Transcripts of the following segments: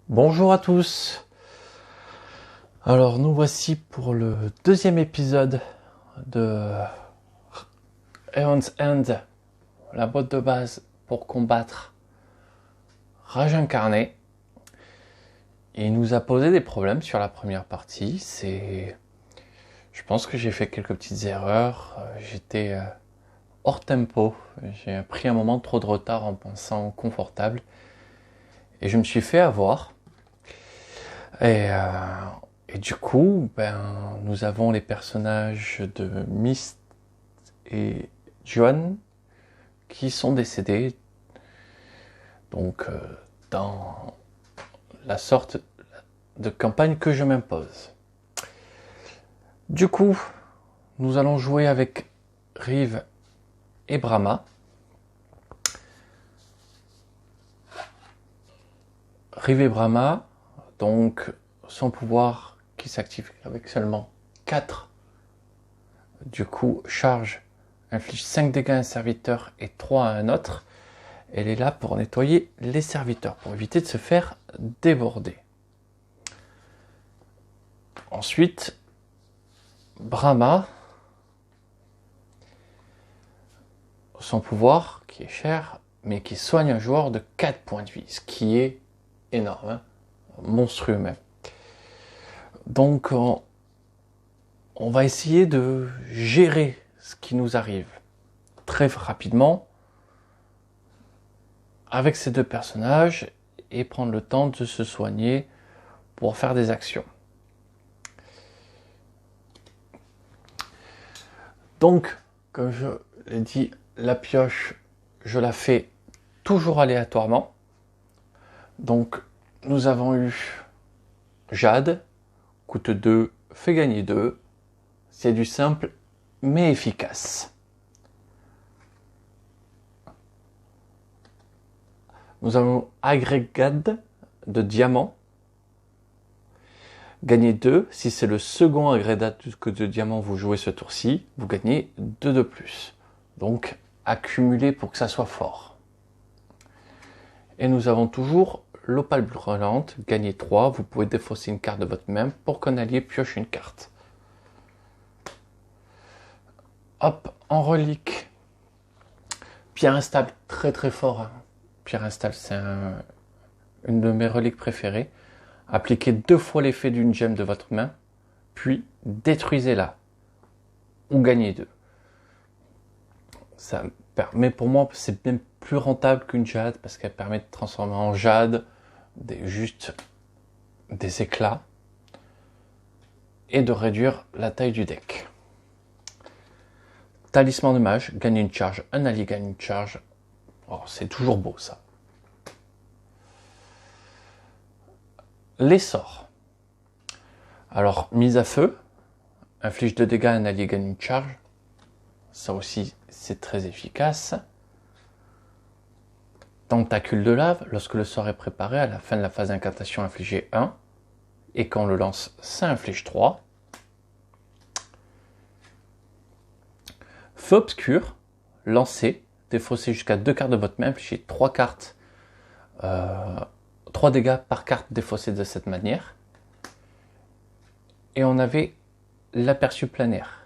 Bonjour à tous. Alors nous voici pour le deuxième épisode de Aeon's End, la boîte de base pour combattre Rage Incarnée. Il nous a posé des problèmes sur la première partie. Je pense que j'ai fait quelques petites erreurs. J'étais hors tempo. J'ai pris un moment trop de retard en pensant confortable. Et je me suis fait avoir. Et du coup, nous avons les personnages de Mist et Juan qui sont décédés. Donc, dans la sorte de campagne que je m'impose. Du coup, nous allons jouer avec Rive et Brahma. Rive et Brahma, donc son pouvoir qui s'active avec seulement 4. Du coup, charge, inflige 5 dégâts à un serviteur et 3 à un autre. Elle est là pour nettoyer les serviteurs, pour éviter de se faire déborder. Ensuite, Brahma, son pouvoir qui est cher, mais qui soigne un joueur de 4 points de vie, ce qui est énorme, hein, monstrueux même. Donc on va essayer de gérer ce qui nous arrive très rapidement avec ces deux personnages et prendre le temps de se soigner pour faire des actions. Donc, comme je l'ai dit, la pioche, je la fais toujours aléatoirement. Donc, nous avons eu Jade, coûte 2, fait gagner 2. C'est du simple, mais efficace. Nous avons Agrégade de diamant. Gagner 2. Si c'est le second agrégade de diamant vous jouez ce tour-ci, vous gagnez 2 de plus. Donc, accumuler pour que ça soit fort. Et nous avons toujours l'opale brûlante, gagner 3, vous pouvez défausser une carte de votre main pour qu'un allié pioche une carte. Hop, en relique, pierre instable, très très fort. Hein. Pierre instable, c'est une de mes reliques préférées. Appliquez 2 fois l'effet d'une gemme de votre main, puis détruisez-la, ou gagnez 2. Ça permet, pour moi, c'est même plus rentable qu'une jade, parce qu'elle permet de transformer en jade juste des éclats et de réduire la taille du deck. Talisman de mage, gagne une charge, un allié gagne une charge. Oh, c'est toujours beau ça. Les sorts. Alors, mise à feu, inflige 2 dégâts, un allié gagne une charge. Ça aussi, c'est très efficace. Tentacule de lave, lorsque le sort est préparé, à la fin de la phase d'incantation, infligez 1. Et quand on le lance, ça inflige 3. Feu obscur, lancez, défaussez jusqu'à 2 cartes de votre main, infligez 3 cartes, 3 dégâts par carte défaussée de cette manière. Et on avait l'aperçu planaire.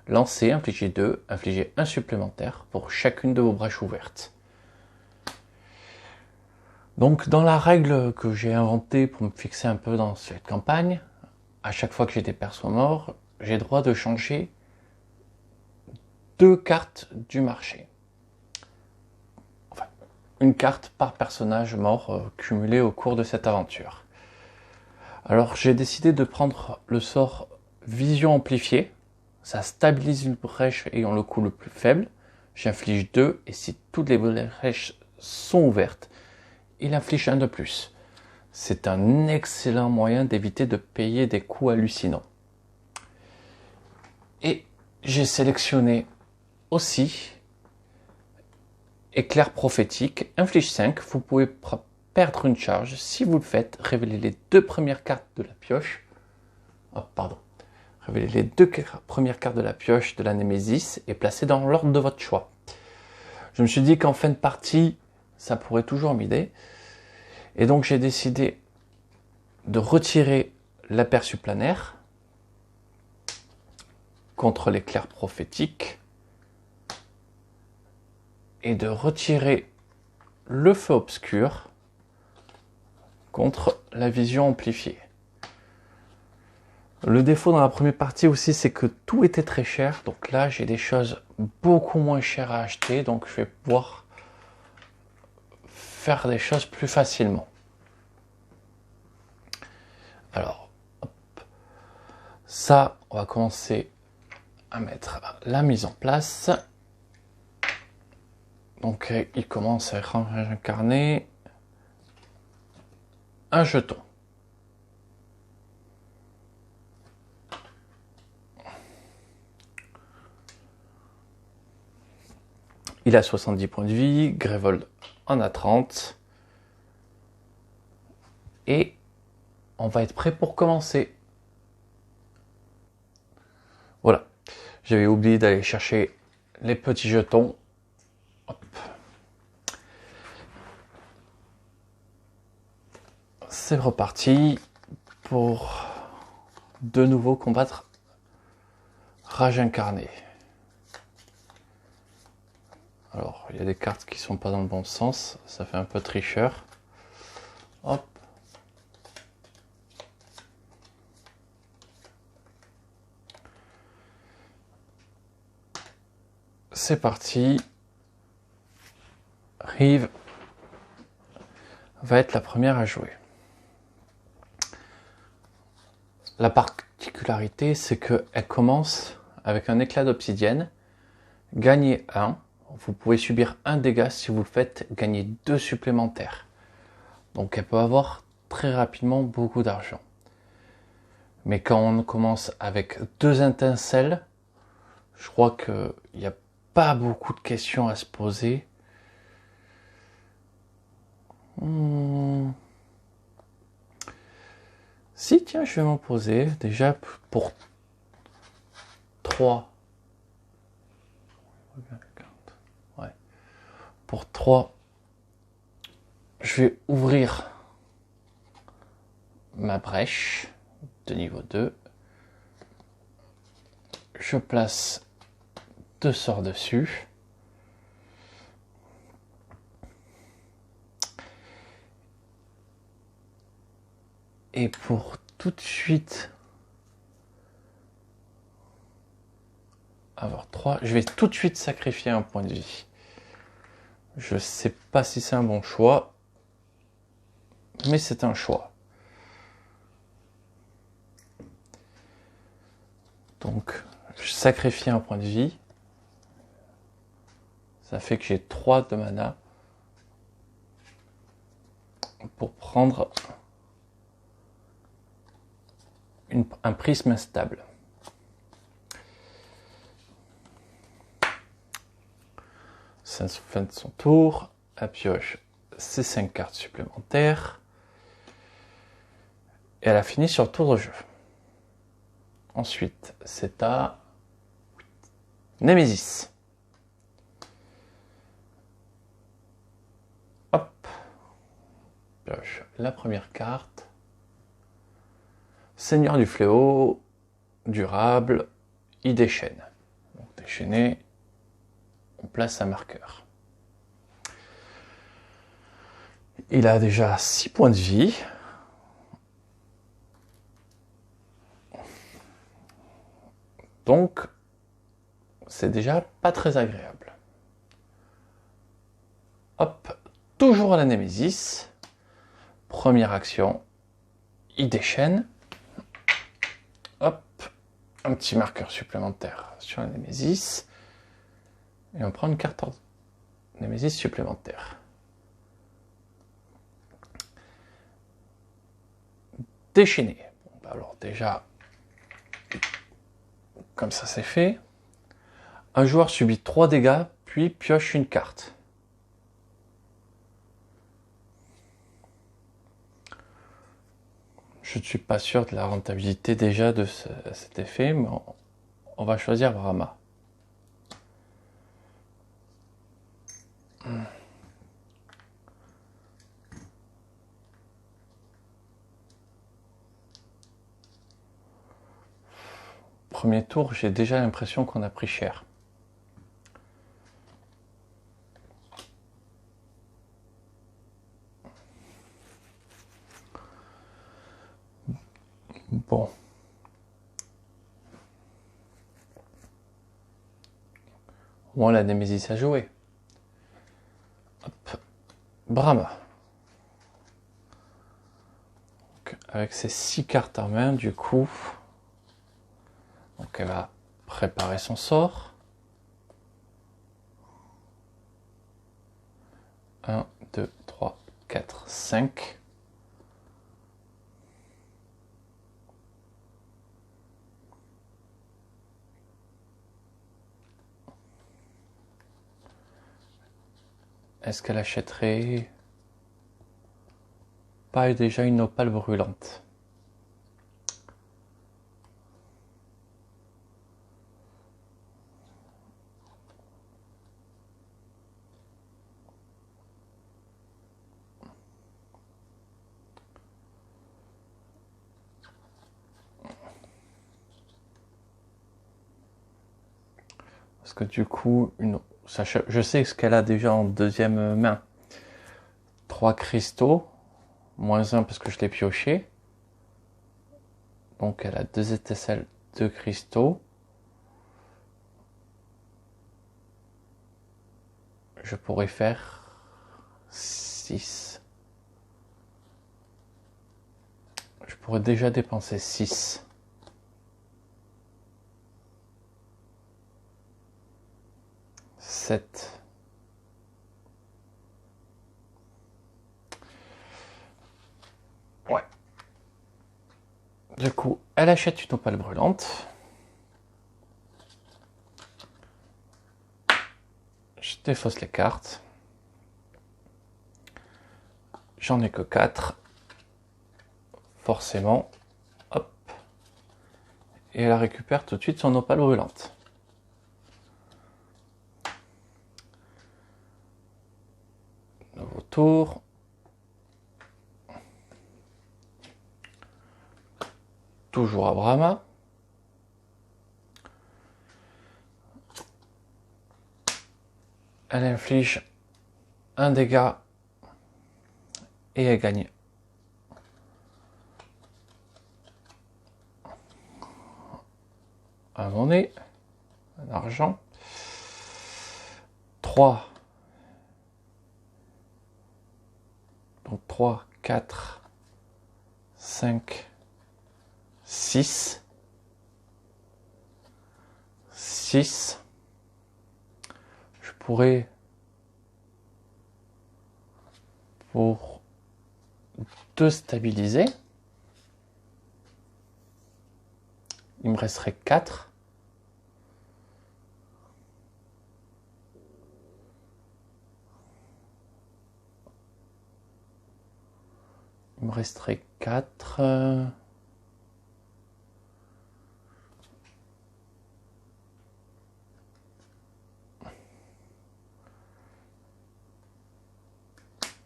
Lancez, infligez 2, infligez 1 supplémentaire pour chacune de vos brèches ouvertes. Donc dans la règle que j'ai inventée pour me fixer un peu dans cette campagne, à chaque fois que j'ai des persos morts, j'ai le droit de changer 2 cartes du marché. Enfin, une carte par personnage mort cumulée au cours de cette aventure. Alors j'ai décidé de prendre le sort Vision amplifiée. Ça stabilise une brèche ayant le coût le plus faible. J'inflige 2 et si toutes les brèches sont ouvertes, il inflige 1 de plus. C'est un excellent moyen d'éviter de payer des coûts hallucinants. Et j'ai sélectionné aussi Éclair prophétique, inflige 5, vous pouvez perdre une charge. Si vous le faites, révélez les 2 premières cartes de la pioche. Oh, pardon. Révélez les 2 premières cartes de la pioche de la Némésis et placez dans l'ordre de votre choix. Je me suis dit qu'en fin de partie, ça pourrait toujours m'aider. Et donc j'ai décidé de retirer l'aperçu planaire contre l'éclair prophétique et de retirer le feu obscur contre la vision amplifiée. Le défaut dans la première partie aussi, c'est que tout était très cher. Donc là, j'ai des choses beaucoup moins chères à acheter. Donc je vais pouvoir faire des choses plus facilement. Alors, hop. Ça, on va commencer à mettre la mise en place. Donc il commence à incarner un jeton. Il a 70 points de vie, Grévold en a 30. Et on va être prêt pour commencer. Voilà. J'avais oublié d'aller chercher les petits jetons. Hop. C'est reparti pour de nouveau combattre Rage incarné. Alors, il y a des cartes qui sont pas dans le bon sens, ça fait un peu tricheur. Hop. C'est parti. Rive va être la première à jouer. La particularité, c'est qu'elle commence avec un éclat d'obsidienne. Gagnez 1. Vous pouvez subir un dégât. Si vous le faites, gagner 2 supplémentaires. Donc elle peut avoir très rapidement beaucoup d'argent. Mais quand on commence avec 2 étincelles, je crois qu'il n'y a pas beaucoup de questions à se poser. Si, tiens, je vais m'en poser. Déjà, pour 3. Ouais. Pour 3, je vais ouvrir ma brèche de niveau 2. Je place 2 sorts dessus. Et pour tout de suite avoir 3, je vais tout de suite sacrifier un point de vie. Je sais pas si c'est un bon choix, mais c'est un choix. Donc, je sacrifie un point de vie. Ça fait que j'ai 3 de mana pour prendre un prisme instable. Fin de son tour, elle pioche ses 5 cartes supplémentaires. Et elle a fini sur le tour de jeu. Ensuite, c'est à Némésis. Hop. Pioche la première carte. Seigneur du fléau, durable, il déchaîne. Donc déchaîner, on place un marqueur. Il a déjà 6 points de vie. Donc, c'est déjà pas très agréable. Hop, toujours à la Némésis. Première action, il déchaîne. Hop, un petit marqueur supplémentaire sur la Némésis. Et on prend une carte Némésis supplémentaire. Déchaîner. Bon, bah alors déjà, comme ça c'est fait. Un joueur subit 3 dégâts, puis pioche une carte. Je ne suis pas sûr de la rentabilité déjà de cet effet, mais on va choisir Brahma. premier tour, j'ai déjà l'impression qu'on a pris cher. Bon. Au moins la Némésis a joué. Hop. Brahma. Donc, avec ses 6 cartes en main, du coup, donc elle va préparer son sort. 1, 2, 3, 4, 5. Est-ce qu'elle achèterait pas déjà une opale brûlante? Parce que du coup, je sais ce qu'elle a déjà en deuxième main. 3 cristaux, moins 1 parce que je l'ai pioché. Donc elle a 2 étincelles, 2 cristaux. Je pourrais faire 6. Je pourrais déjà dépenser 6. 7. Ouais. Du coup, elle achète une opale brûlante. Je défausse les cartes. J'en ai que 4. Forcément. Hop. Et elle récupère tout de suite son opale brûlante. Nouveau tour. Toujours à Brahma. Elle inflige un dégât et elle gagne un monnaie, un argent. 3. Donc 3, 4, 5, 6. 6. Je pourrais, pour 2 stabiliser, il me resterait 4. Il me resterait 4.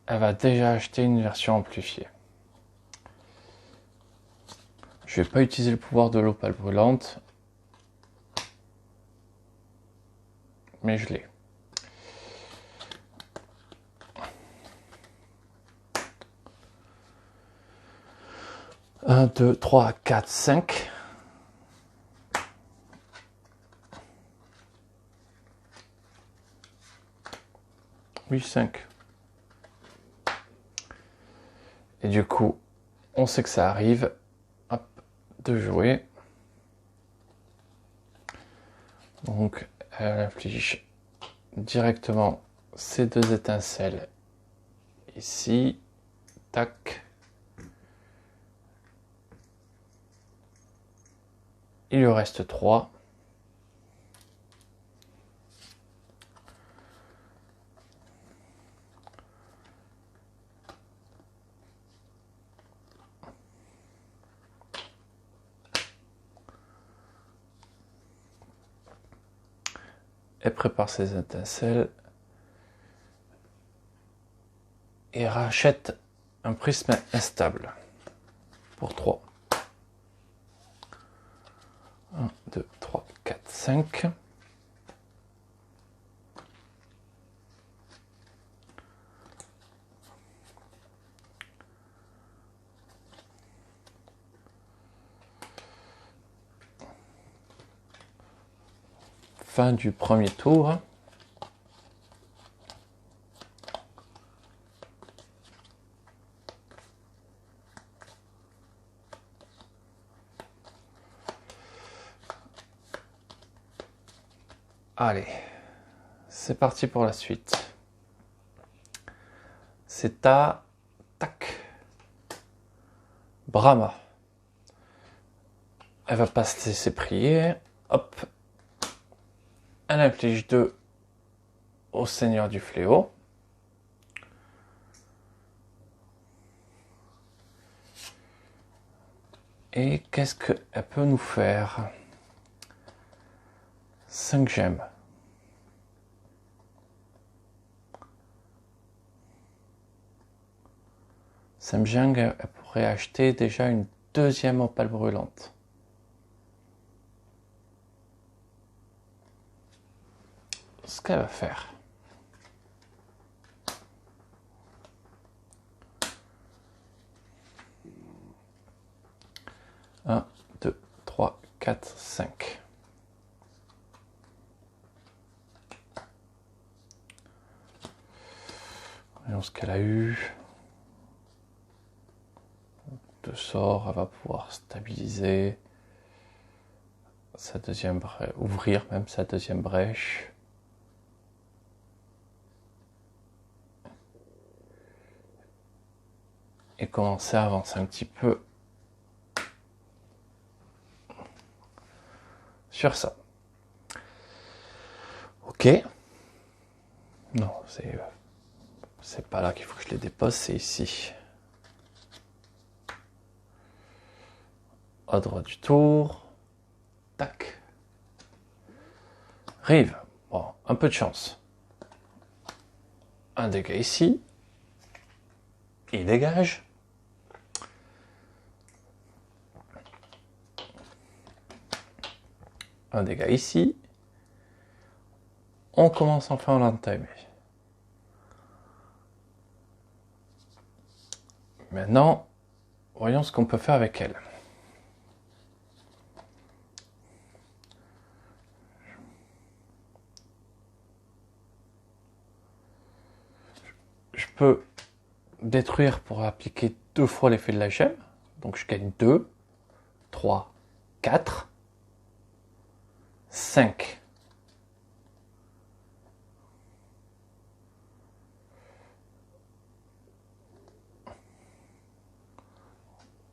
Elle va déjà acheter une version amplifiée. Je vais pas utiliser le pouvoir de l'opale brûlante, mais je l'ai. Un, 2, 3, 4, 5. Oui, 5. Et du coup, on sait que ça arrive. Hop, de jouer. Donc, elle inflige directement ces 2 étincelles ici. Tac. Il lui reste 3. Elle prépare ses étincelles et rachète un prisme instable pour 3. 1, 2, 3, 4, 5. Fin du premier tour. Allez, c'est parti pour la suite. C'est à tac. Brahma. Elle va pas se laisser prier. Hop. Elle inflige 2 au Seigneur du Fléau. Et qu'est-ce qu'elle peut nous faire? 5 gemmes. Samjang, elle pourrait acheter déjà une deuxième opale brûlante. Ce qu'elle va faire. Un, 2, 3, 4, 5. Voyons ce qu'elle a eu. 2 sorts, elle va pouvoir stabiliser sa deuxième brèche, ouvrir même sa deuxième brèche. Et commencer à avancer un petit peu sur ça. Ok. Non, c'est pas là qu'il faut que je les dépose, c'est ici. Ordre du tour. Tac. Rive. Bon, un peu de chance. Un dégât ici. Il dégage. Un dégât ici. On commence enfin à l'entamer. Maintenant, voyons ce qu'on peut faire avec elle. Je peux détruire pour appliquer 2 fois l'effet de la gemme. Donc je gagne 2, 3, 4, 5.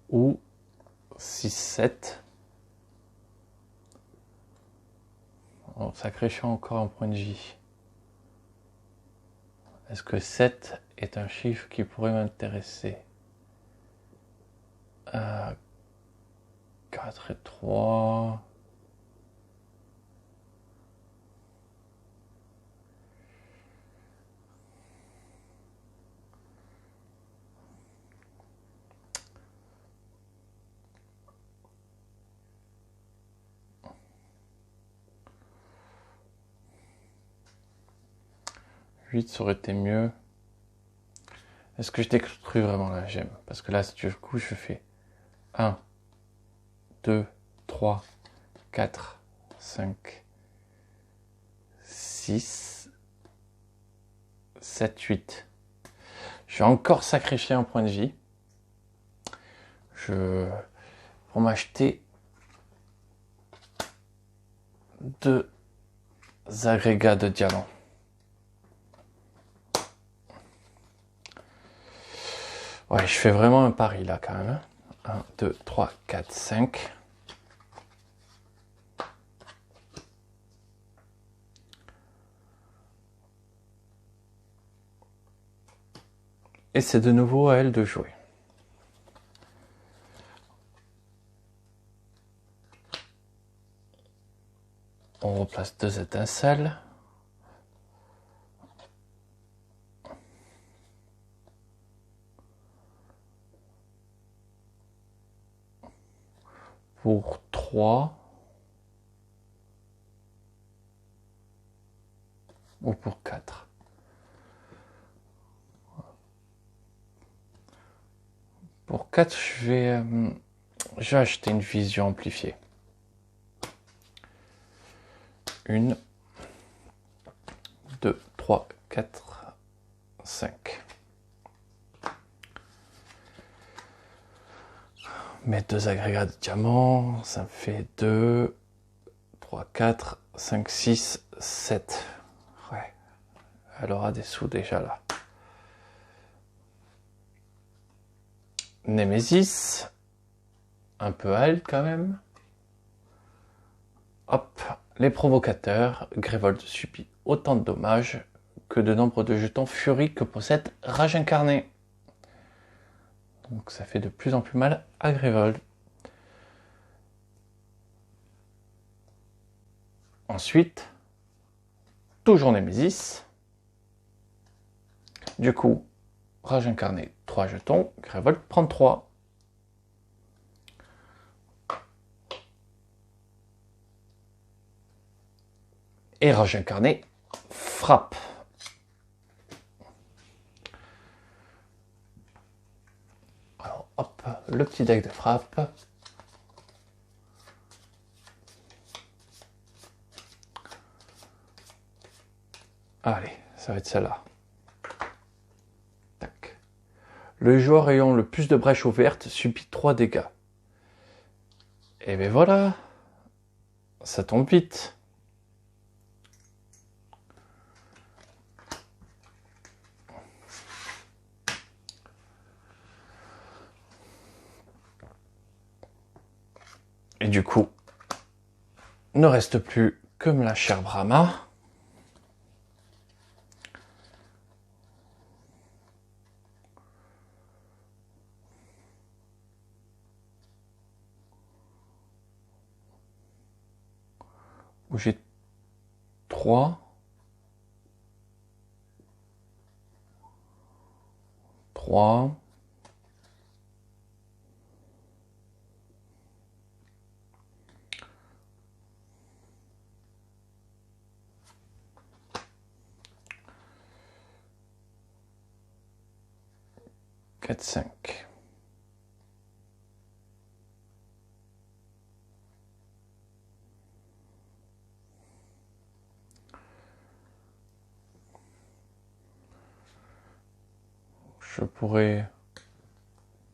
Ou 6, 7. En sacrifiant encore un point de vie. Est-ce que 7 est un chiffre qui pourrait m'intéresser? 4 et 3. Ça aurait été mieux. Est-ce que je détruis vraiment la gemme? Parce que là, du coup, je fais 1, 2, 3, 4, 5, 6, 7, 8. Je vais encore sacrifier un point de vie. Pour m'acheter 2 agrégats de diamants. Ouais, je fais vraiment un pari là quand même. 1, 2, 3, 4, 5. Et c'est de nouveau à elle de jouer. On replace 2 étincelles. Pour 3. ou pour 4. Pour 4, je vais acheter une vision amplifiée. 1, 2, 3, 4, 5. Mes 2 agrégats de diamants, ça me fait 2, 3, 4, 5, 6, 7. Ouais, elle aura des sous déjà là. Némésis, un peu à elle quand même. Hop, les provocateurs, Grévold subit autant de dommages que de nombre de jetons Furie que possède Rage Incarnée. Donc ça fait de plus en plus mal à Grévold. Ensuite, toujours Némésis. Du coup, Rage Incarnée, 3 jetons, Grévold prend 3. Et Rage Incarnée frappe. Alors hop, le petit deck de frappe. Allez, ça va être celle-là. Tac. Le joueur ayant le plus de brèches ouvertes subit 3 dégâts. Et ben voilà, ça tombe vite. Et du coup, ne reste plus que la chère Brahma. Où j'ai 3. 3. Quatre, 5. Je pourrais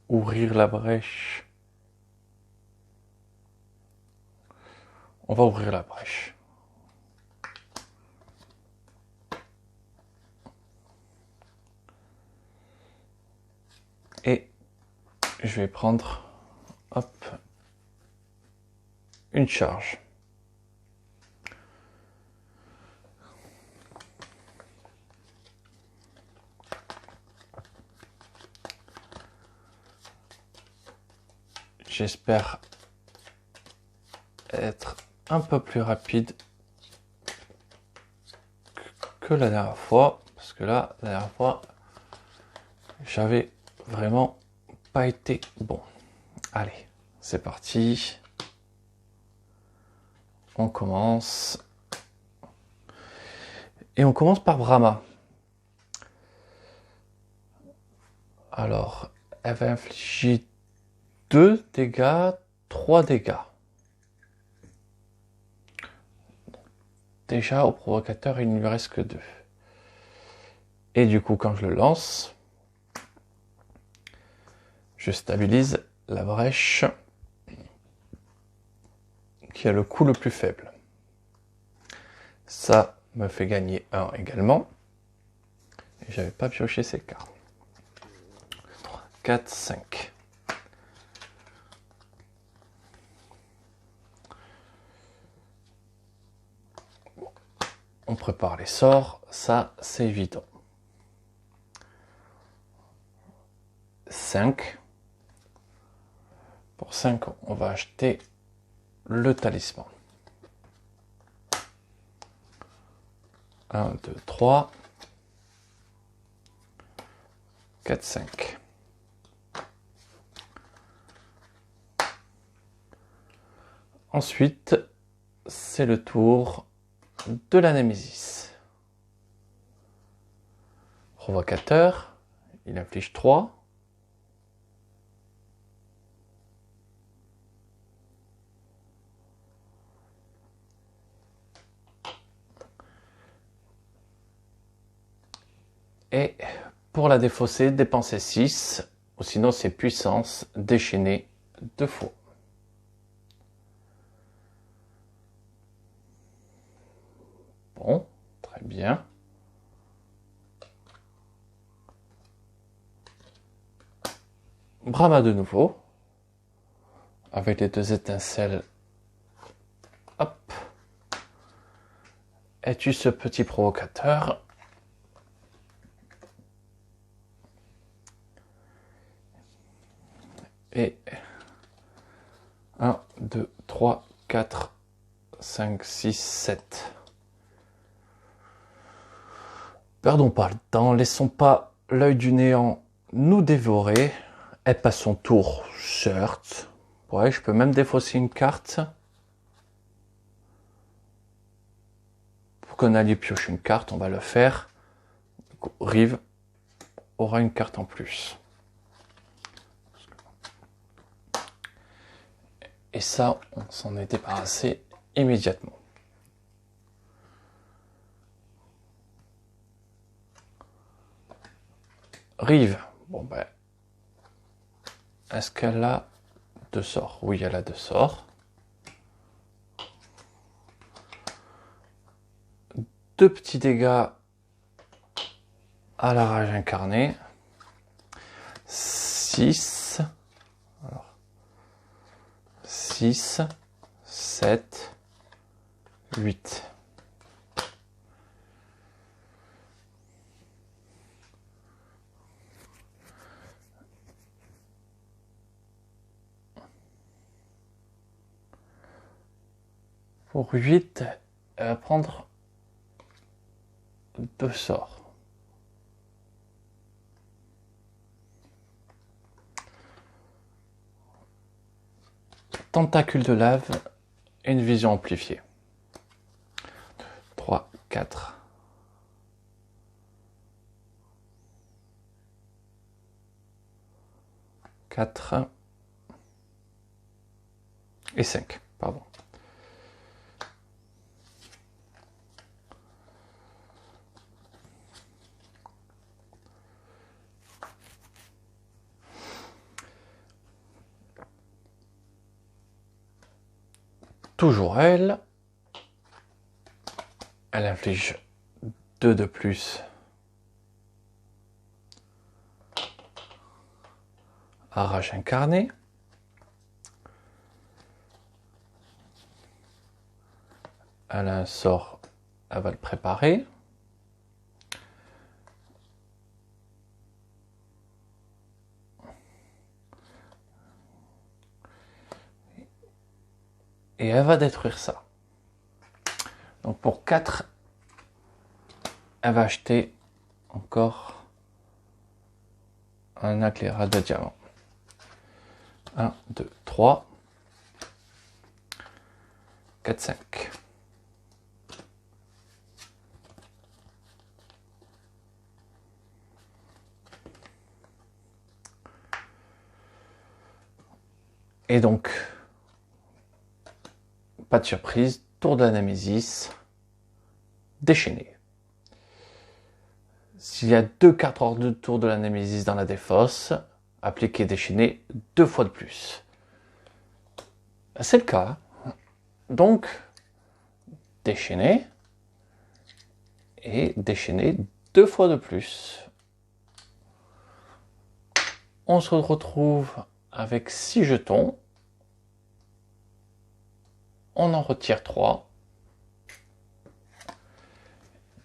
ouvrir la brèche. On va ouvrir la brèche. Et je vais prendre, hop, une charge. J'espère être un peu plus rapide que la dernière fois, parce que là, la dernière fois, j'avais vraiment pas été bon. Allez, c'est parti. On commence. Et on commence par Brahma. Alors, elle va infliger 2 dégâts, 3 dégâts. Déjà, au provocateur, il ne lui reste que 2. Et du coup, quand je le lance, je stabilise la brèche qui a le coût le plus faible. Ça me fait gagner 1 également. Et j'avais pas pioché ces cartes. 3, 4, 5. On prépare les sorts, ça c'est évident. 5. Pour 5, on va acheter le talisman. 1, 2, 3. 4, 5. Ensuite, c'est le tour de la Némésis. provocateur, il inflige 3. Et pour la défausser, dépensez 6, ou sinon c'est puissance, déchaîner 2 fois. Bon, très bien. Brama de nouveau, avec les 2 étincelles. Hop. Et tue ce petit provocateur. Et 1, 2, 3, 4, 5, 6, 7. Perdons pas le temps, laissons pas l'œil du néant nous dévorer. Elle passe son tour, certes. Ouais, je peux même défausser une carte. Pour qu'on aille piocher une carte, on va le faire. Rive aura une carte en plus. Et ça, on s'en est débarrassé immédiatement. Rive, bon ben, est-ce qu'elle a 2 sorts? Oui, elle a 2 sorts. 2 petits dégâts à la rage incarnée. 6. Alors, 6, 7, 8. Pour 8, elle va prendre 2 sorts. Tentacule de lave et une vision amplifiée. 3, 4. 4 et 5, pardon. Toujours elle. Elle inflige 2 de plus à rage incarnée. Elle a un sort, elle va le préparer. Et elle va détruire ça. Donc pour 4, elle va acheter encore un éclairage de diamant. 1, 2, 3, 4, 5. Et donc, pas de surprise, tour de la Némésis, déchaîné. S'il y a 2 cartes hors de tour de la Némésis dans la défausse, appliquez déchaîné 2 fois de plus. C'est le cas. Donc, déchaîner et déchaîner 2 fois de plus. On se retrouve avec 6 jetons. On en retire 3.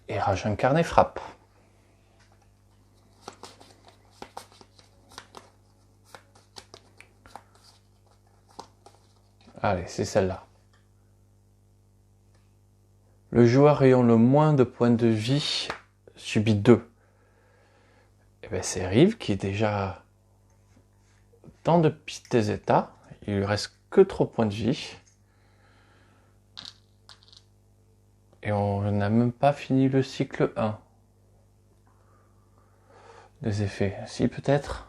Et rage incarné frappe. Allez, c'est celle-là. Le joueur ayant le moins de points de vie subit 2. Et bien c'est Rive qui est déjà dans de petits états. Il lui reste que 3 points de vie. Et on n'a même pas fini le cycle 1. des effets. Si, peut-être.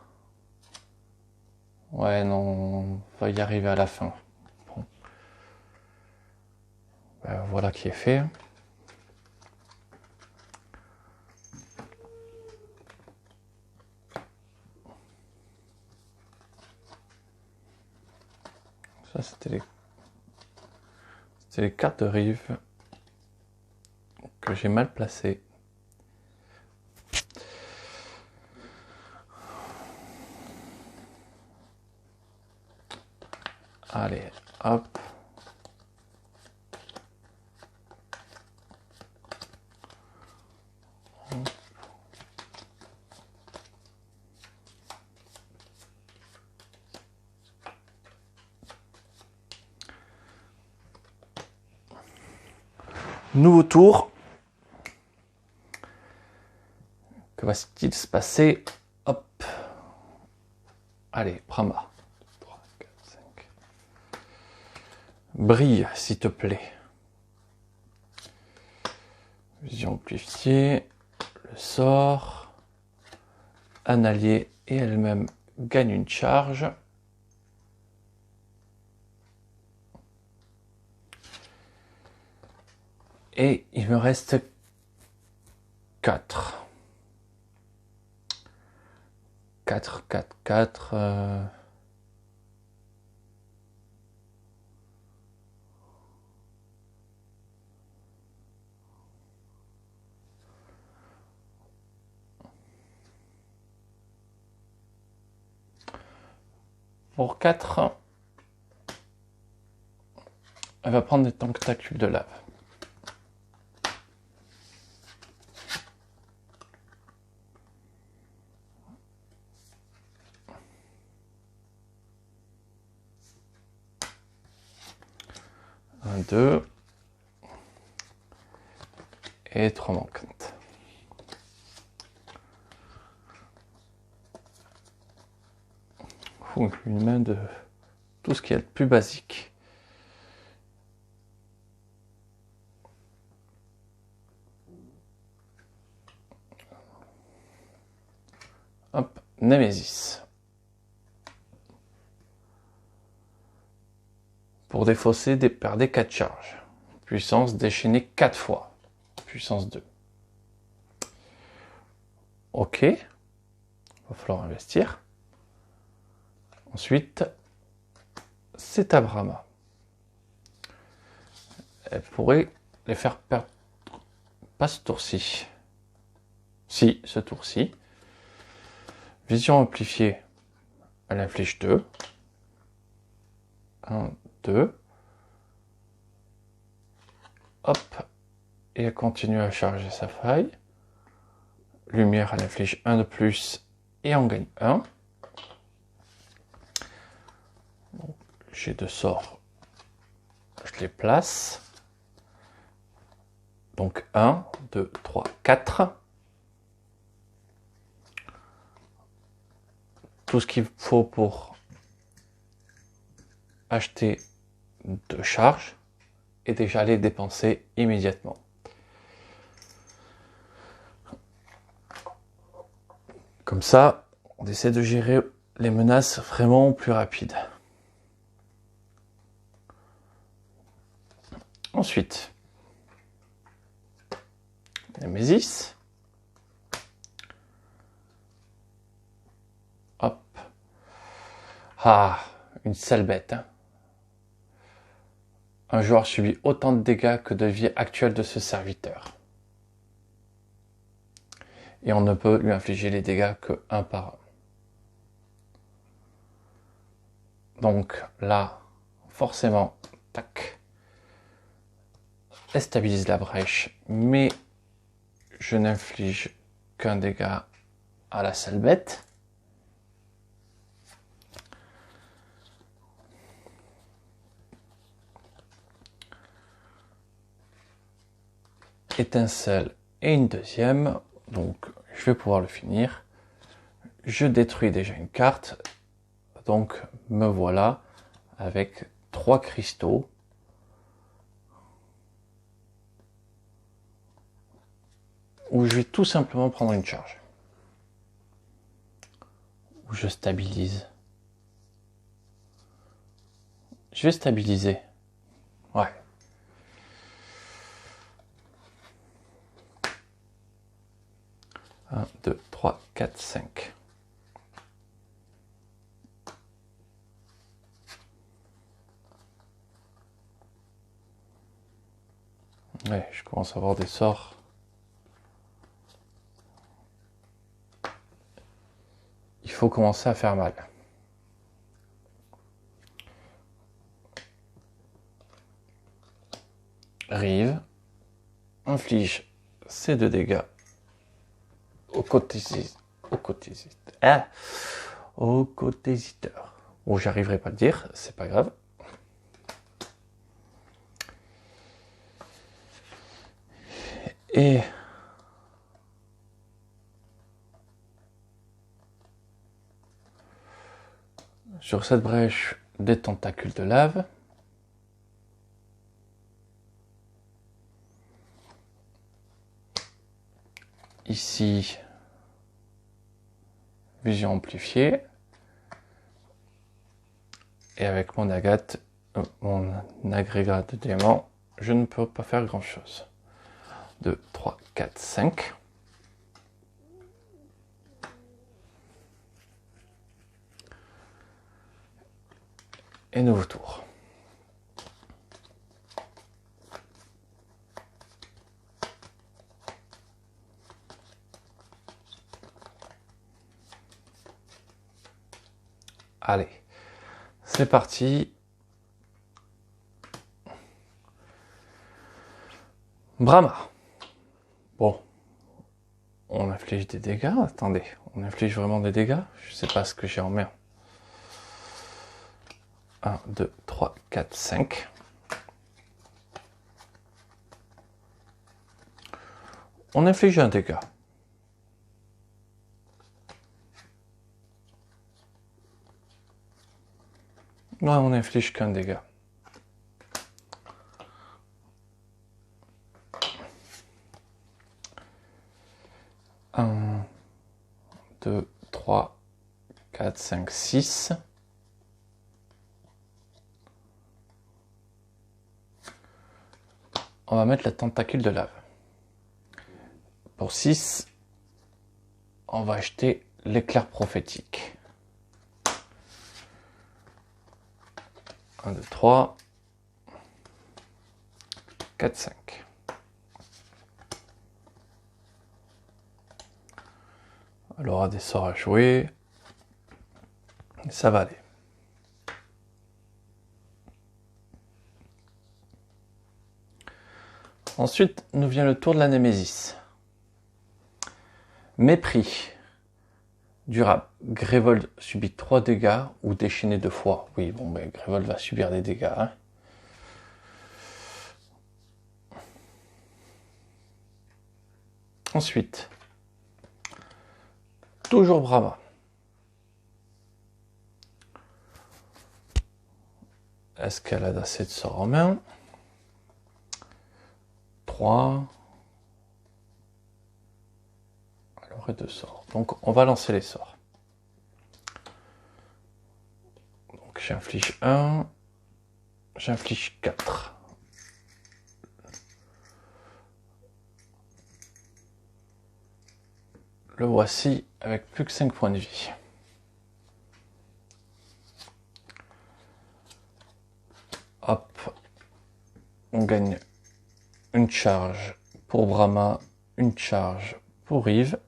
Ouais, non, on va y arriver à la fin. Bon. Ben, voilà qui est fait. Ça, c'était les cartes de rive que j'ai mal placées. Allez, hop. Nouveau tour. Que va-t-il se passer? Hop. Allez, Brahma. 3, 4, 5. Brille, s'il te plaît. Vision amplifiée. Le sort. Un allié et elle-même gagne une charge. Et il me reste 4. 4, 4, 4. Pour 4, elle va prendre des tentacules de lave. Un, 2. Et 3 manquantes. Une main de tout ce qui est le plus basique. Hop, Némésis. Pour défausser, perdez 4 charges. Puissance déchaînée 4 fois. Puissance 2. Ok. Il va falloir investir. Ensuite, c'est à Brahma. Elle pourrait les faire perdre. Pas ce tour-ci. Si, ce tour-ci. Vision amplifiée. Elle inflige 2. 1, 2. Hop. Et elle continue à charger sa faille. Lumière, elle inflige 1 de plus et on gagne 1. J'ai 2 sorts. Je les place. Donc 1, 2, 3, 4. Tout ce qu'il faut pour acheter 2 charges et déjà les dépenser immédiatement. Comme ça, on essaie de gérer les menaces vraiment plus rapides. Ensuite, Némésis. Hop. Ah, une sale bête. Hein. Un joueur subit autant de dégâts que de vie actuelle de ce serviteur. Et on ne peut lui infliger les dégâts que un par un. Donc là, forcément, tac. Elle stabilise la brèche, mais je n'inflige qu'un dégât à la sale bête. Étincelle et une deuxième, donc je vais pouvoir le finir. Je détruis déjà une carte, donc me voilà avec 3 cristaux. Où je vais tout simplement prendre une charge. Ou je stabilise? Je vais stabiliser. Ouais. Un, 2, 3, 4, 5. Ouais, je commence à avoir des sorts. Il faut commencer à faire mal. Rive. Inflige ces 2 dégâts au côtésiteur. Bon, j'arriverai pas à le dire, c'est pas grave. Et sur cette brèche, des tentacules de lave. Ici, vision amplifiée. Et avec mon agrégat de diamant, je ne peux pas faire grand chose. 2, 3, 4, 5. Et nouveau tour. Allez, c'est parti. Brahma. Bon, on inflige des dégâts. Attendez, on inflige vraiment des dégâts? Je sais pas ce que j'ai en main. 1, 2, 3, 4, 5. On inflige un dégât. Ouais, on inflige qu'un dégât. Un, 2, 3, 4, 5, 6. On va mettre la tentacule de lave. Pour 6, on va acheter l'éclair prophétique. 1, 2, 3, 4, 5. Elle aura des sorts à jouer. Ça va aller. Ensuite, nous vient le tour de la Némésis. Mépris. Durable. Grévold subit 3 dégâts ou déchaîné 2 fois. Oui, bon, ben, Grévold va subir des dégâts. Hein. Ensuite, toujours Brahma. Est-ce qu'elle a assez de sorts en main? 3. Elle aurait 2 sorts. Donc, on va lancer les sorts. Donc, j'inflige 1. J'inflige 4. Le voici avec plus que 5 points de vie. Hop. On gagne une charge pour Brahma, une charge pour Rive.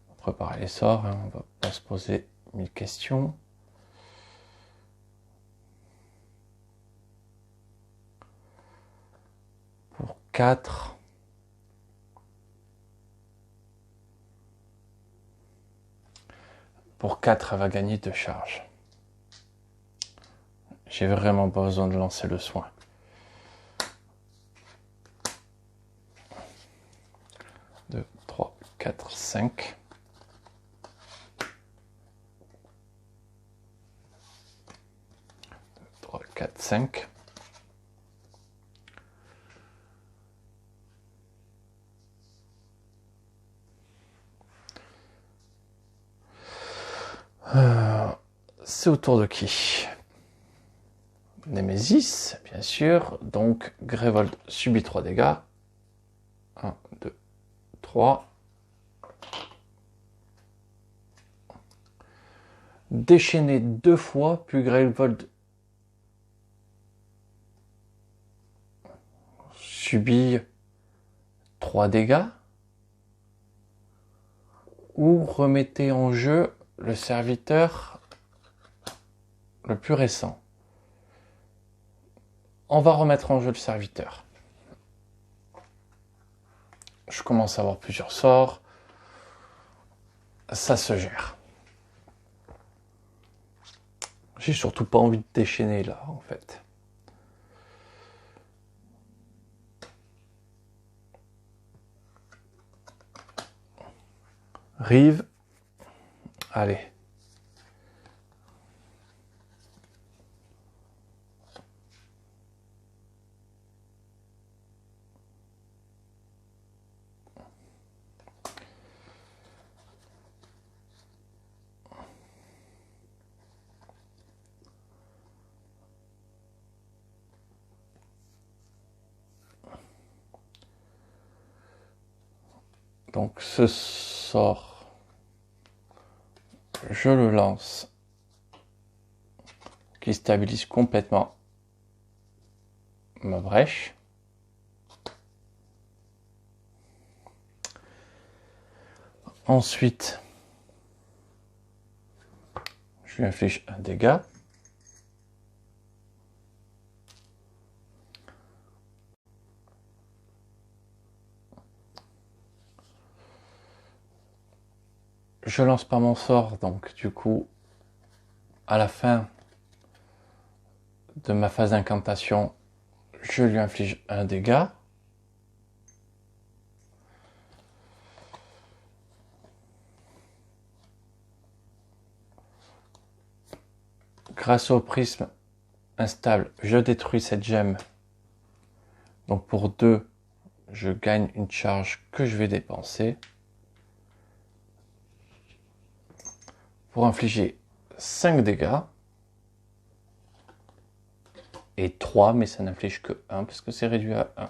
On va préparer les sorts, hein. On va pas se poser 1000 questions. Pour 4. Pour 4, elle va gagner 2 charges. J'ai vraiment pas besoin de lancer le soin. 2, 3, 4, 5. 2, 3, 4, 5. c'est au tour de qui? Némésis, bien sûr. Donc, Grévold subit 3 dégâts. 1, 2, 3. Déchaîné 2 fois, puis Grévold subit 3 dégâts. Ou remettez en jeu le serviteur le plus récent. On va remettre en jeu le serviteur. Je commence à avoir plusieurs sorts. Ça se gère. J'ai surtout pas envie de déchaîner là, en fait. Rive. Allez. Donc ce sort, je le lance, qui stabilise complètement ma brèche. Ensuite, je lui inflige un dégât. Je lance pas mon sort, donc du coup, à la fin de ma phase d'incantation, je lui inflige un dégât. Grâce au prisme instable, je détruis cette gemme. Donc pour 2, je gagne une charge que je vais dépenser. Pour infliger 5 dégâts. Et 3, mais ça n'inflige que 1 parce que c'est réduit à 1.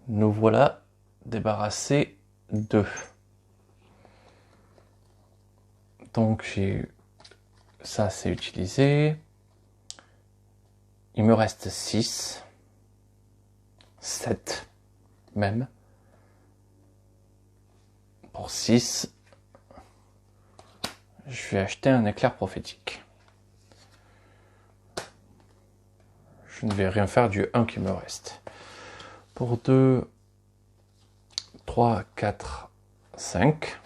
Nous voilà débarrassés de. Donc j'ai eu ça, c'est utilisé. Il me reste 6. 7 même. Pour 6, je vais acheter un éclair prophétique. Je ne vais rien faire du 1 qui me reste. Pour 2, 3, 4, 5.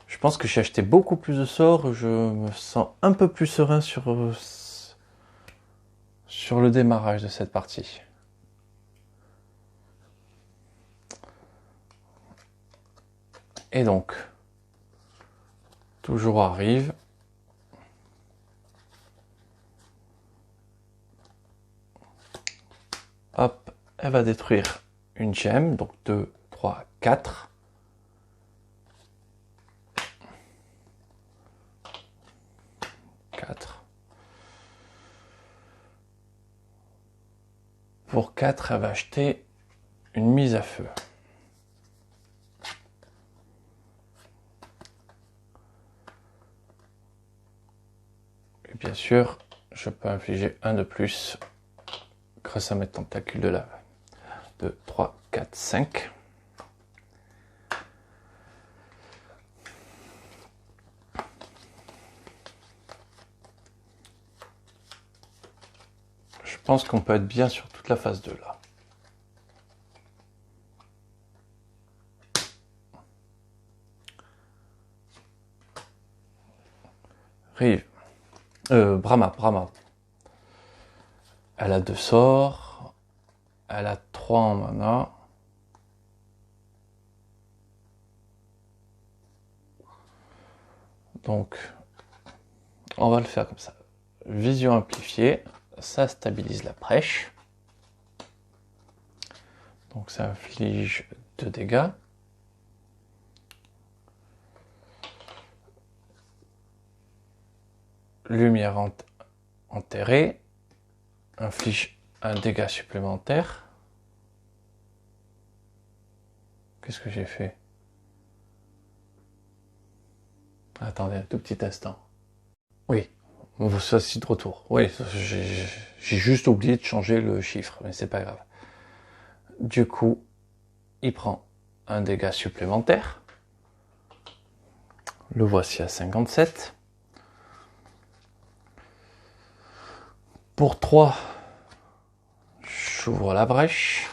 Je pense que j'ai acheté beaucoup plus de sorts. Je me sens un peu plus serein sur le démarrage de cette partie. Et donc, toujours arrive. Hop, elle va détruire une gemme. Donc 2, 3, 4. Pour 4, elle va acheter une mise à feu. Et bien sûr, je peux infliger un de plus grâce à mes tentacules de lave. 2, 3, 4, 5. Je pense qu'on peut être bien sur toute la phase 2 là. Rive. Brahma. Elle a 2 sorts. Elle a 3 en mana. Donc, on va le faire comme ça. Vision amplifiée. Ça stabilise la brèche. Donc ça inflige 2 dégâts. lumière enterrée, inflige un dégât supplémentaire. Qu'est-ce que j'ai fait? Attendez un tout petit instant. Oui, voici de retour. Oui, j'ai juste oublié de changer le chiffre, mais c'est pas grave. Du coup, il prend un dégât supplémentaire. Le voici à 57. Pour 3, j'ouvre la brèche.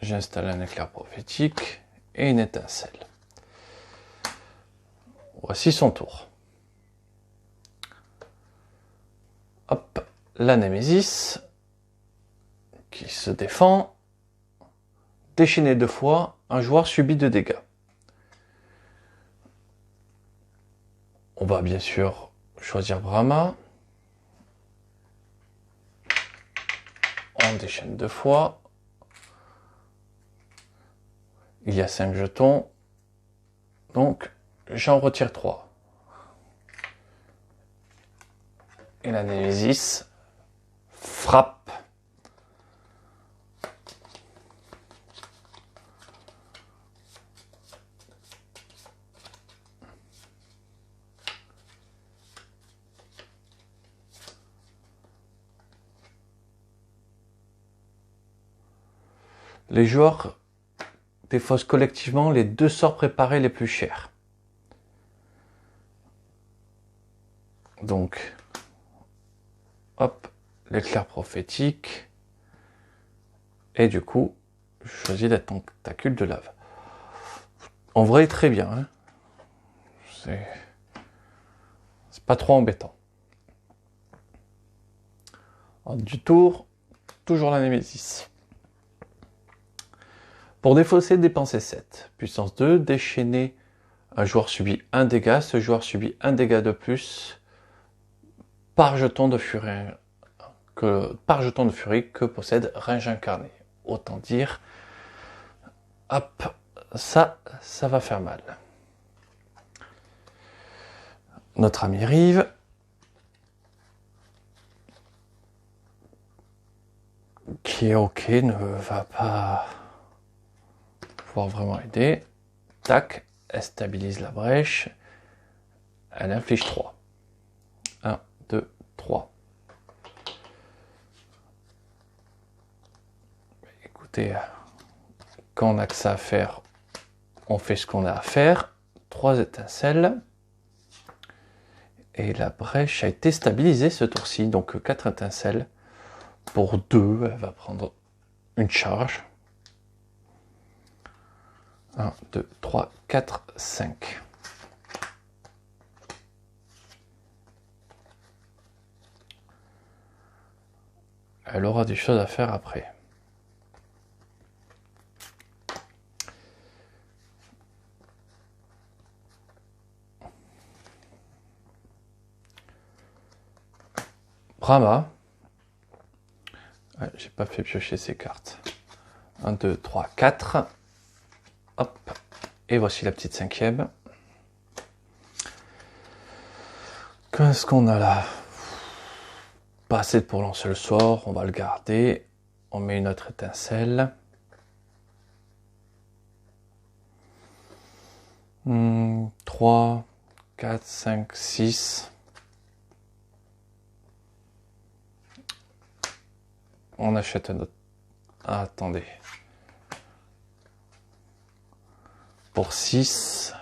J'installe un éclair prophétique et une étincelle. Voici son tour. Hop, la Némésis qui se défend. Déchaîné 2 fois, un joueur subit 2 dégâts. On va bien sûr choisir Brahma. On déchaîne 2 fois. Il y a 5 jetons. Donc, j'en retire 3. Et la Némésis frappe. Les joueurs défaussent collectivement les 2 sorts préparés les plus chers. Donc, hop, l'éclair prophétique. Et du coup, je choisis la tentacule de lave. En vrai, très bien. Hein. C'est pas trop embêtant. Alors, du tour, toujours la Némésis. Pour défausser, dépensez 7. Puissance 2, déchaîner. Un joueur subit un dégât. Ce joueur subit un dégât de plus par jeton de furie que possède Ringe Incarné. Autant dire, hop, ça va faire mal. Notre ami Rive, qui est ok, ne va pas pouvoir vraiment aider. Tac, elle stabilise la brèche. Elle inflige 3. 1, 2, 3. Écoutez, quand on a que ça à faire, on fait ce qu'on a à faire. 3 étincelles. Et la brèche a été stabilisée ce tour-ci. Donc 4 étincelles. Pour 2, elle va prendre une charge. 1, 2, 3, 4, 5. Elle aura des choses à faire après. Brahma. Ouais, j'ai pas fait piocher ces cartes. 1, 2, 3, 4. Hop. Et voici la petite 5e. Qu'est-ce qu'on a là? Pas assez pour lancer le sort. On va le garder. On met une autre étincelle. 3, 4, 5, 6. On achète un autre. Ah, attendez. Pour 6.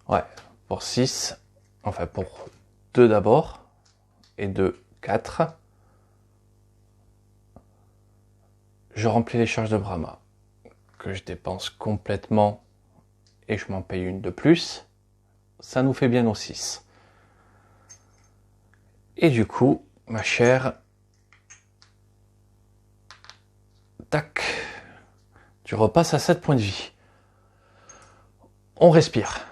Ouais, pour 6. Enfin, pour 2 d'abord. Et 2, 4. Je remplis les charges de Brahma. Que je dépense complètement. Et je m'en paye une de plus. Ça nous fait bien nos 6. Et du coup, ma chère, tac, tu repasses à 7 points de vie. On respire.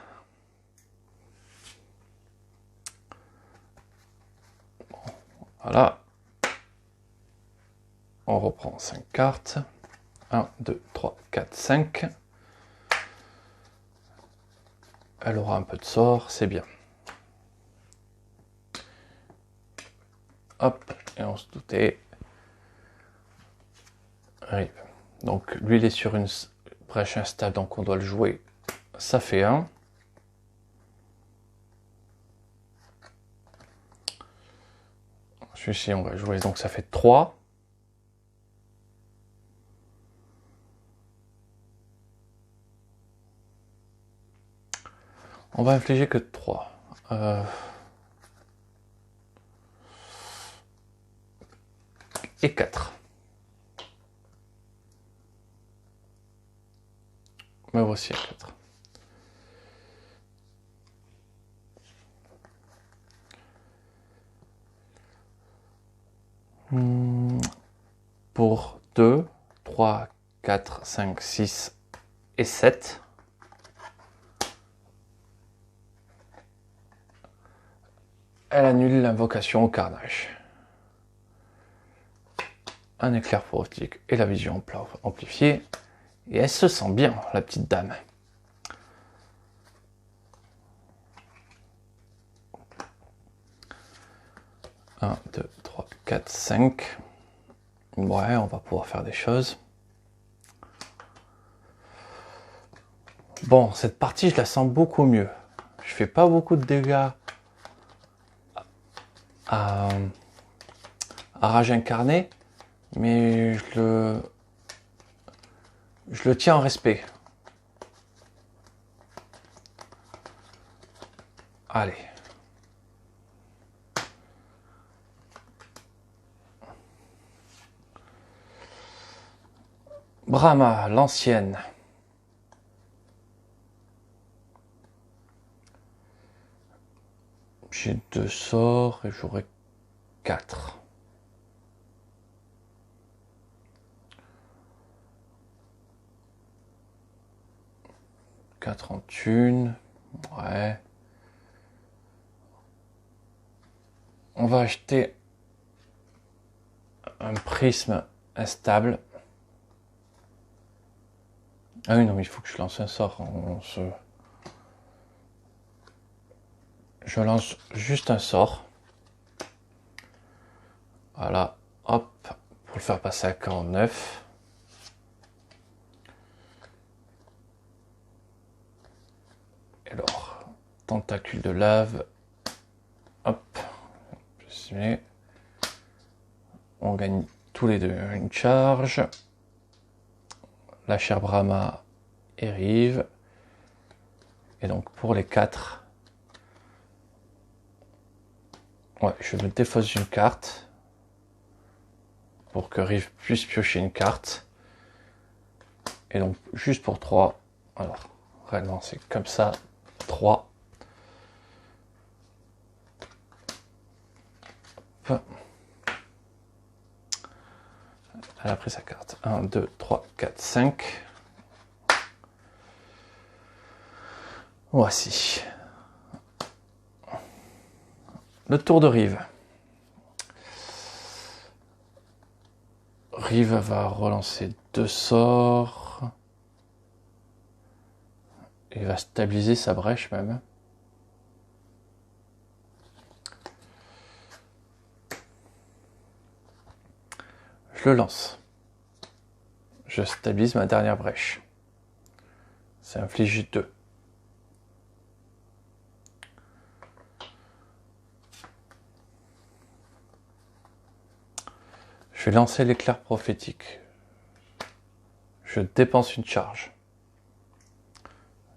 Voilà. On reprend 5 cartes. 1, 2, 3, 4, 5. Elle aura un peu de sort, c'est bien. Hop, et on se doutait. Arrive. Donc lui il est sur une brèche instable, donc on doit le jouer. Ça fait 1. Celui-ci on va jouer, donc ça fait 3. On va infliger que 3. Et 4. Me voici à 4. Pour 2, 3, 4, 5, 6 et 7. Elle annule l'invocation au carnage. Un éclair pyrotique et la vision amplifiée. Et elle se sent bien, la petite dame. Un, 2, 3, 4, 5. Ouais, on va pouvoir faire des choses. Bon, cette partie, je la sens beaucoup mieux. Je fais pas beaucoup de dégâts à Rage Incarné, mais je le tiens en respect. Allez. Brahma, l'ancienne. J'ai 2 sorts et j'aurai 4. En thune. Ouais. On va acheter un prisme instable. Ah oui, non, mais il faut que je lance un sort. Je lance juste un sort. Voilà, hop, pour le faire passer à 49. Alors, tentacule de lave. Hop, on gagne tous les deux une charge. La chère Brahma arrive. Et donc pour les 4, ouais, je me défausse une carte pour que Rive puisse piocher une carte. Et donc juste pour 3, alors réellement c'est comme ça, 3. Hop. Elle a pris sa carte. 1, 2, 3, 4, 5. Voici. Le tour de Rive. Rive va relancer 2 sorts. Il va stabiliser sa brèche même. Je le lance. Je stabilise ma dernière brèche. Ça inflige 2. Je vais lancer l'éclair prophétique. Je dépense une charge.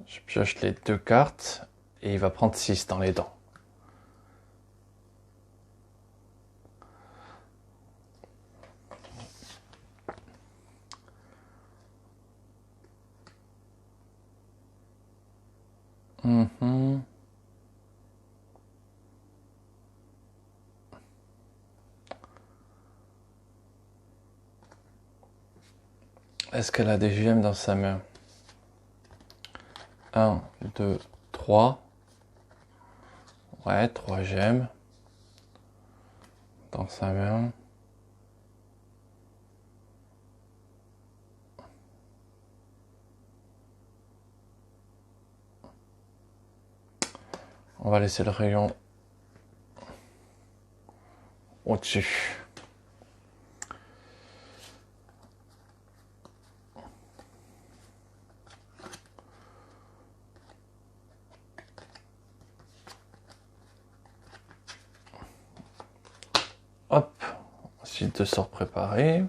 Je pioche les 2 cartes et il va prendre 6 dans les dents. Est-ce qu'elle a des gemmes dans sa main? 1, 2, 3. Ouais, 3 gemmes dans sa main. On va laisser le rayon au-dessus. Hop, ensuite de sort préparé.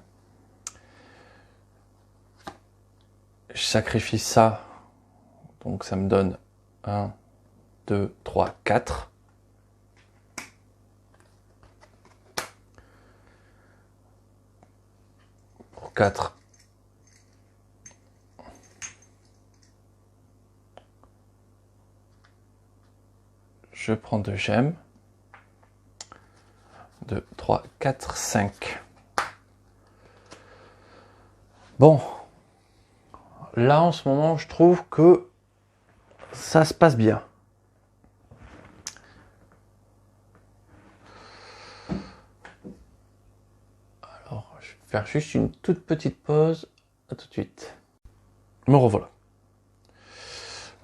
Je sacrifie ça, donc ça me donne 1, 2, 3, 4. Pour 4, je prends 2 gemmes. 2, 3, 4, 5. Bon, là en ce moment, je trouve que ça se passe bien. Alors, je vais faire juste une toute petite pause. À tout de suite. Me revoilà.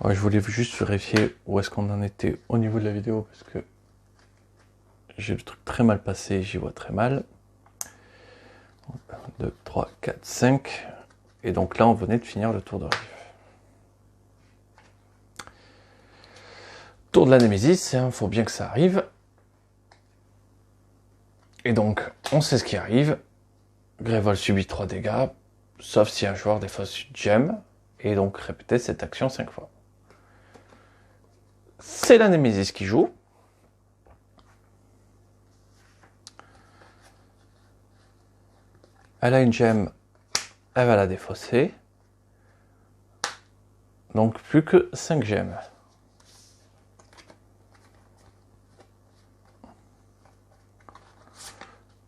Ouais, je voulais juste vérifier où est-ce qu'on en était au niveau de la vidéo parce que j'ai le truc très mal passé, j'y vois très mal. 1, 2, 3, 4, 5. Et donc là, on venait de finir le tour de rive. Tour de la Némésis, il faut bien que ça arrive. Et donc, on sait ce qui arrive. Grévol subit 3 dégâts, sauf si un joueur défausse une gemme. Et donc, répétez cette action 5 fois. C'est la Némésis qui joue. Elle a une gemme, elle va la défausser. Donc, plus que 5 gemmes.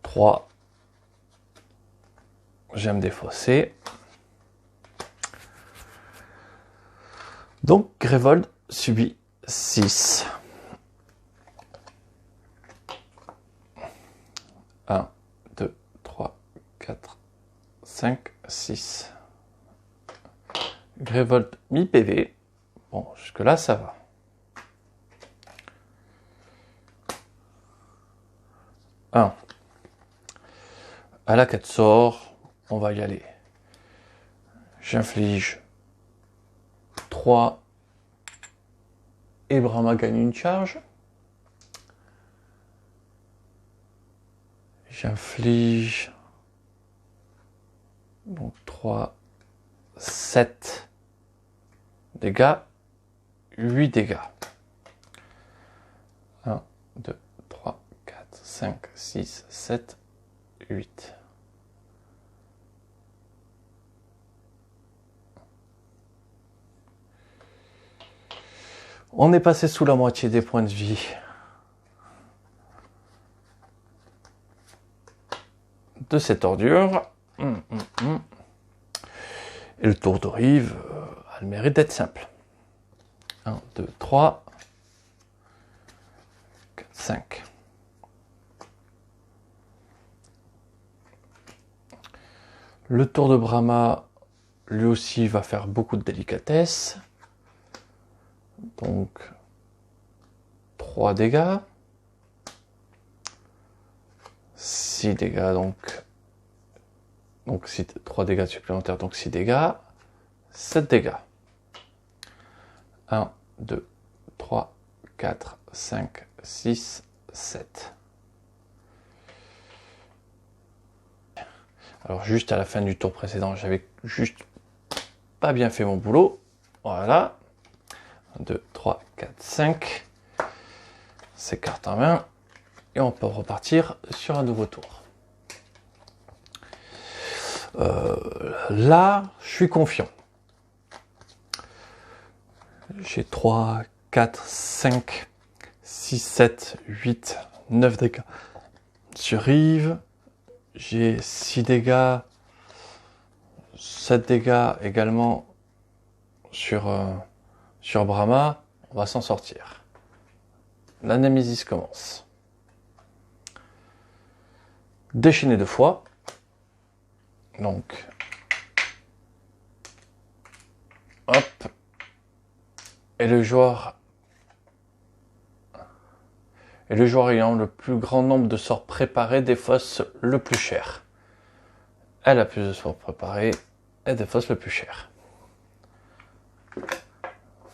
Trois gemmes défaussées. Donc, Grévold subit 6. 1, 2, 3, 4, 5, 6. Grévold mi-PV. Bon, jusque-là, ça va. À la 4 sorts, on va y aller. J'inflige 3 et Brahma gagne une charge. J'inflige donc 3, 7 dégâts, 8 dégâts. 1, 2, 3, 4, 5, 6, 7, 8. On est passé sous la moitié des points de vie. De cette ordure. Et le tour de rive a le mérite d'être simple. 1, 2, 3, 4, 5. Le tour de Brahma, lui aussi, va faire beaucoup de délicatesse. Donc, 3 dégâts. 6 dégâts, donc 3 dégâts supplémentaires, donc 6 dégâts. 7 dégâts. 1, 2, 3, 4, 5, 6, 7. Alors juste à la fin du tour précédent, j'avais juste pas bien fait mon boulot. Voilà. 1, 2, 3, 4, 5. C'est carte en main. Et on peut repartir sur un nouveau tour. Là, je suis confiant. J'ai 3, 4, 5, 6, 7, 8, 9 dégâts sur Rive. J'ai 6 dégâts, 7 dégâts également sur Brahma. On va s'en sortir. La Némésis commence. Déchaîner 2 fois. Donc, hop. Et le joueur Et le joueur ayant le plus grand nombre de sorts préparés défausse le plus cher. Elle a plus de sorts préparés, elle défausse le plus cher.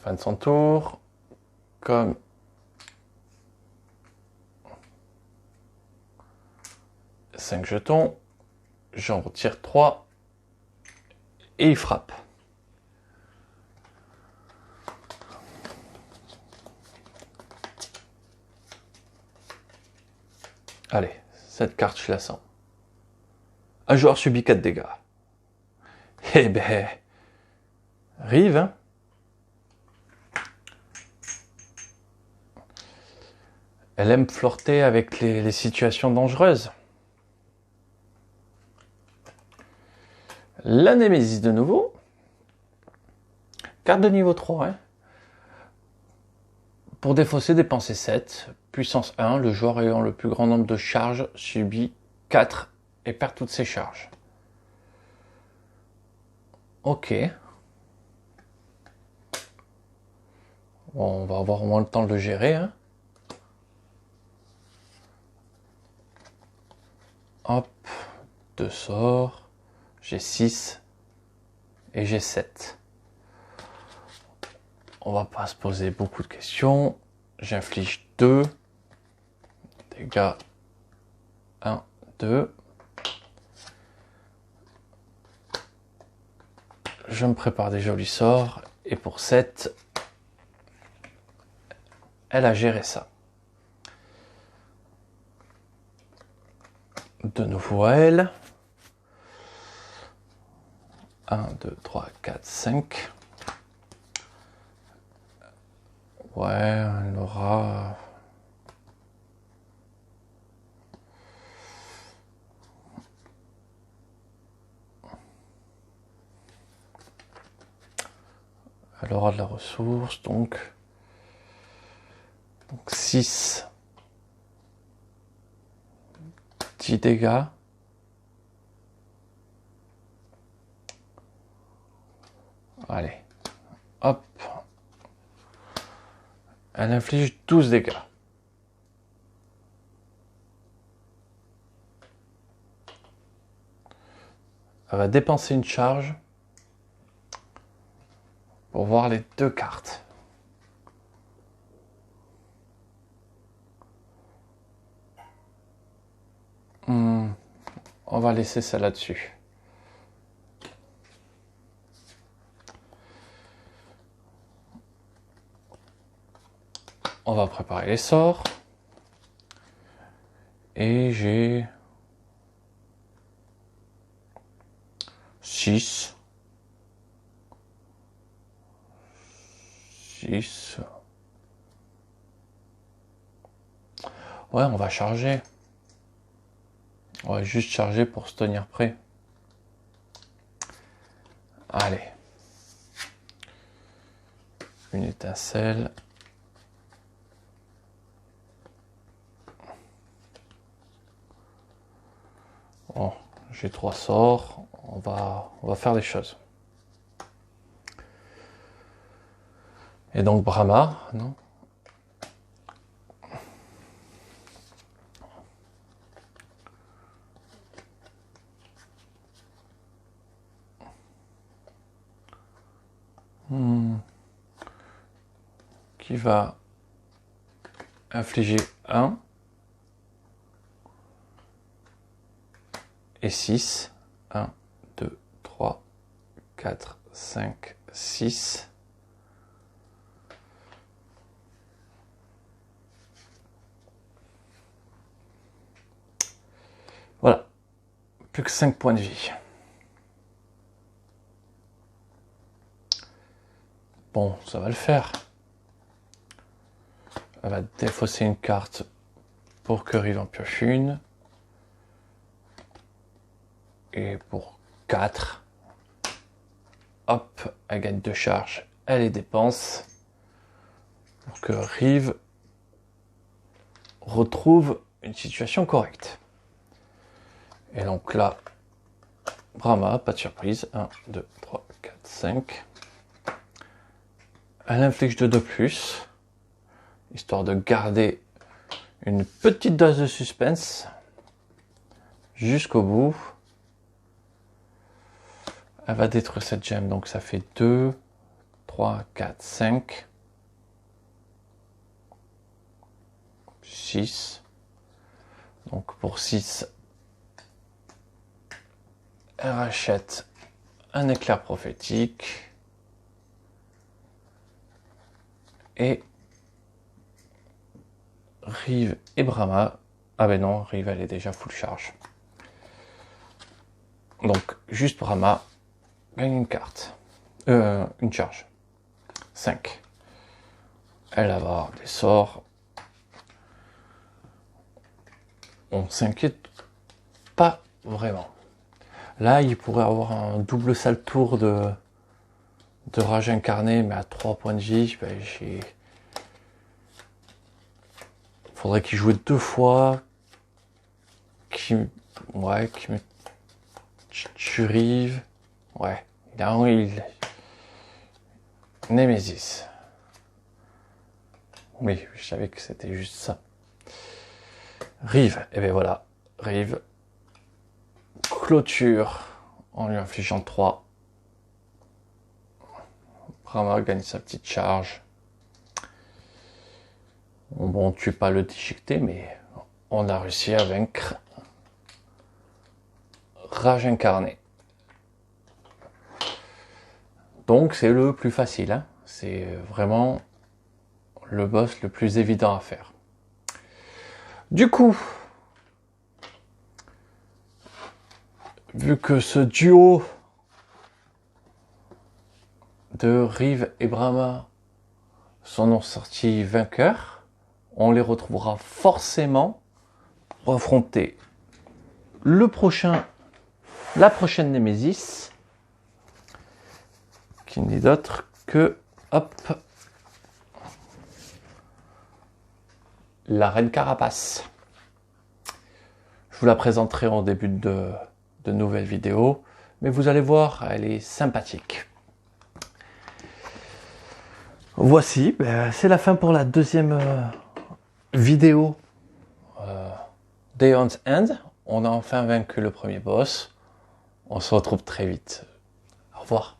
Fin de son tour. Comme cinq jetons, j'en retire 3 et il frappe. Allez, cette carte, je la sens. Un joueur subit 4 dégâts. Eh ben, Rive, hein. Elle aime flirter avec les situations dangereuses. La Némésis de nouveau. Carte de niveau 3, hein. Pour défausser, dépensez 7. Puissance 1, le joueur ayant le plus grand nombre de charges subit 4 et perd toutes ses charges. Ok. Bon, on va avoir au moins le temps de le gérer, hein. Hop, 2 sorts. J'ai 6 et j'ai 7. On va pas se poser beaucoup de questions. J'inflige 2 dégâts. 1, 2. Je me prépare des jolis sorts. Et pour 7, elle a géré ça. De nouveau à elle. 1, 2, 3, 4, 5. Ouais, elle aura... Elle aura de la ressource, donc 6. 10 dégâts. Allez, hop. Elle inflige 12 dégâts. Elle va dépenser une charge pour voir les 2 cartes. On va laisser ça là-dessus. On va préparer les sorts. Et j'ai 6. 6. Ouais, on va charger. On va juste charger pour se tenir prêt. Allez. Une étincelle. Bon, j'ai 3 sorts. On va faire des choses. Et donc Brahma, non? Qui va infliger 1 et 6. 1, 2, 3, 4, 5, 6. Voilà. Plus que 5 points de vie. Bon, ça va le faire. Elle va défausser une carte pour que Rive en pioche une. Et pour 4. Hop, elle gagne 2 charges. Elle les dépense. Pour que Rive retrouve une situation correcte. Et donc là, Brahma, pas de surprise. 1, 2, 3, 4, 5. Elle inflige 2 de plus, histoire de garder une petite dose de suspense jusqu'au bout. Elle va détruire cette gemme, donc ça fait 2, 3, 4, 5, 6. Donc pour 6, elle rachète un éclair prophétique. Et Rive et Brahma. Ah ben non, Rive elle est déjà full charge. Donc juste Brahma gagne une carte. Une charge. 5. Elle va avoir des sorts. On s'inquiète pas vraiment. Là, il pourrait avoir un double sale tour de rage incarnée, mais à 3 points de vie. Ben, faudrait qu'il joue 2 fois. Qu'il me tue Rive. Ouais. Il Némésis. Oui, je savais que c'était juste ça. Rive, et bien voilà, Rive clôture en lui infligeant 3. Brahma gagne sa petite charge. Bon, on ne tue pas le déchiqueté, mais on a réussi à vaincre Rage incarnée. Donc c'est le plus facile, hein. C'est vraiment le boss le plus évident à faire. Du coup, vu que ce duo de Rive et Brahma sont sortis vainqueurs, on les retrouvera forcément pour affronter la prochaine Némésis, qui n'est d'autre que, hop, la Reine Carapace. Je vous la présenterai en début de nouvelles vidéos, mais vous allez voir, elle est sympathique. Voici, c'est la fin pour la deuxième vidéo d'Aeon's End. On a enfin vaincu le premier boss. On se retrouve très vite. Au revoir.